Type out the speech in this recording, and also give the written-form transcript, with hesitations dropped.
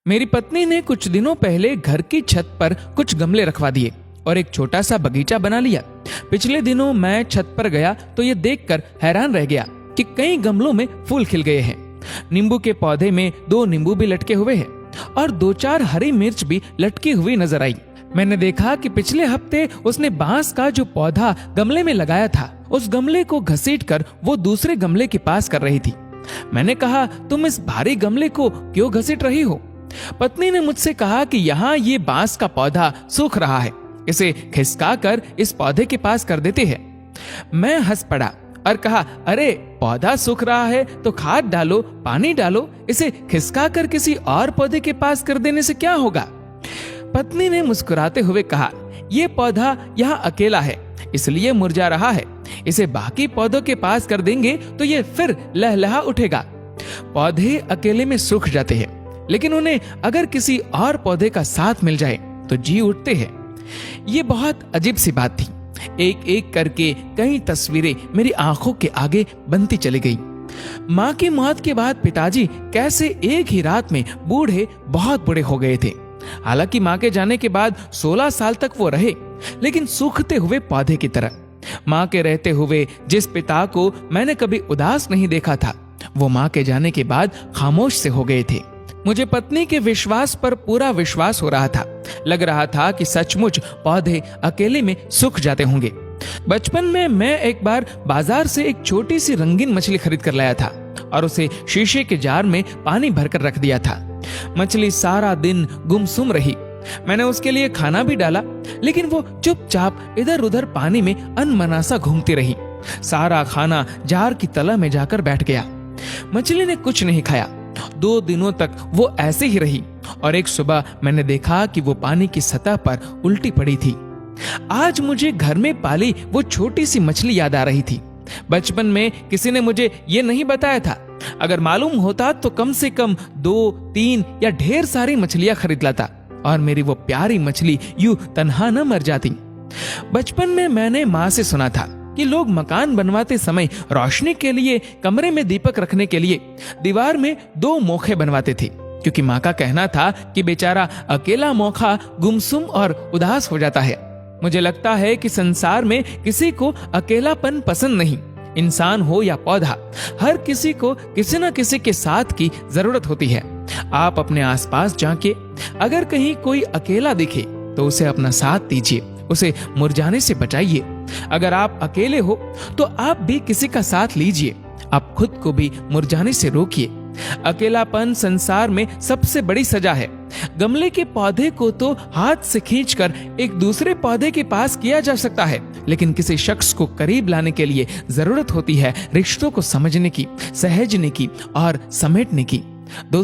मेरी पत्नी ने कुछ दिनों पहले घर की छत पर कुछ गमले रखवा दिए और एक छोटा सा बगीचा बना लिया। पिछले दिनों मैं छत पर गया तो ये देखकर हैरान रह गया कि कई गमलों में फूल खिल गए हैं। नींबू के पौधे में 2 नींबू भी लटके हुए हैं और 2-4 हरी मिर्च भी लटकी हुई नजर आई। मैंने देखा कि पिछले हफ्ते उसने बांस का जो पौधा गमले में लगाया था, उस गमले को घसीटकर वो दूसरे गमले के पास कर रही थी। मैंने कहा, तुम इस भारी गमले को क्यों घसीट रही हो? पत्नी ने मुझसे कहा कि यहाँ ये बांस का पौधा सूख रहा है, इसे खिसकाकर इस पौधे के पास कर देते हैं। मैं हंस पड़ा और कहा, अरे पौधा सूख रहा है तो खाद डालो, पानी डालो, इसे खिसकाकर किसी और पौधे के पास कर देने से क्या होगा? पत्नी ने मुस्कुराते हुए कहा, ये पौधा यहाँ अकेला है इसलिए मुरझा रहा है, इसे बाकी पौधों के पास कर देंगे तो ये फिर लहलहा उठेगा। पौधे अकेले में सूख जाते हैं, लेकिन उन्हें अगर किसी और पौधे का साथ मिल जाए तो जी उठते हैं। ये बहुत अजीब सी बात थी। एक एक करके कई तस्वीरें मेरी आंखों के आगे बनती चली गई। माँ की मौत के बाद पिताजी कैसे एक ही रात में बहुत बूढ़े हो गए थे। हालांकि माँ के जाने के बाद 16 साल तक वो रहे, लेकिन सूखते हुए पौधे की तरह। माँ के रहते हुए जिस पिता को मैंने कभी उदास नहीं देखा था, वो माँ के जाने के बाद खामोश से हो गए थे। मुझे पत्नी के विश्वास पर पूरा विश्वास हो रहा था। लग रहा था कि सचमुच पौधे अकेले में सूख जाते होंगे। बचपन में मैं एक बार बाजार से एक छोटी सी रंगीन मछली खरीद कर लाया था और उसे शीशे के जार में पानी भरकर रख दिया था। मछली सारा दिन गुमसुम रही। मैंने उसके लिए खाना भी डाला, लेकिन वो चुपचाप इधर उधर पानी में अनमनासा घूमती रही। सारा खाना जार की तला में जाकर बैठ गया। मछली ने कुछ नहीं खाया। 2 दिनों तक वो ऐसे ही रही और एक सुबह मैंने देखा कि वो पानी की सतह पर उल्टी पड़ी थी। आज मुझे घर में पाली वो छोटी सी मछली याद आ रही थी। बचपन में किसी ने मुझे ये नहीं बताया था। अगर मालूम होता तो कम से कम 2-3 या ढेर सारी मछलियां खरीद लाता और मेरी वो प्यारी मछली यूं तन्हा न मर जाती। बचपन में मैंने माँ से सुना था कि लोग मकान बनवाते समय रोशनी के लिए कमरे में दीपक रखने के लिए दीवार में 2 मोखे बनवाते थे, क्योंकि माँ का कहना था कि बेचारा अकेला मोखा गुमसुम और उदास हो जाता है। मुझे लगता है कि संसार में किसी को अकेलापन पसंद नहीं। इंसान हो या पौधा, हर किसी को किसी न किसी के साथ की जरूरत होती है। आप अपने आसपास झांकिए, अगर कहीं कोई अकेला दिखे तो उसे अपना साथ दीजिए, उसे मुरझाने से बचाइए। अगर आप अकेले हो तो आप भी किसी का साथ लीजिए। आप खुद को भी मुरझाने से रोकिए। अकेलापन संसार में सबसे बड़ी सजा है। गमले के पौधे को तो हाथ से खींचकर एक दूसरे पौधे के पास किया जा सकता है, लेकिन किसी शख्स को करीब लाने के लिए जरूरत होती है रिश्तों को समझने की, सहेजने की और समेटने की। दोस्तों,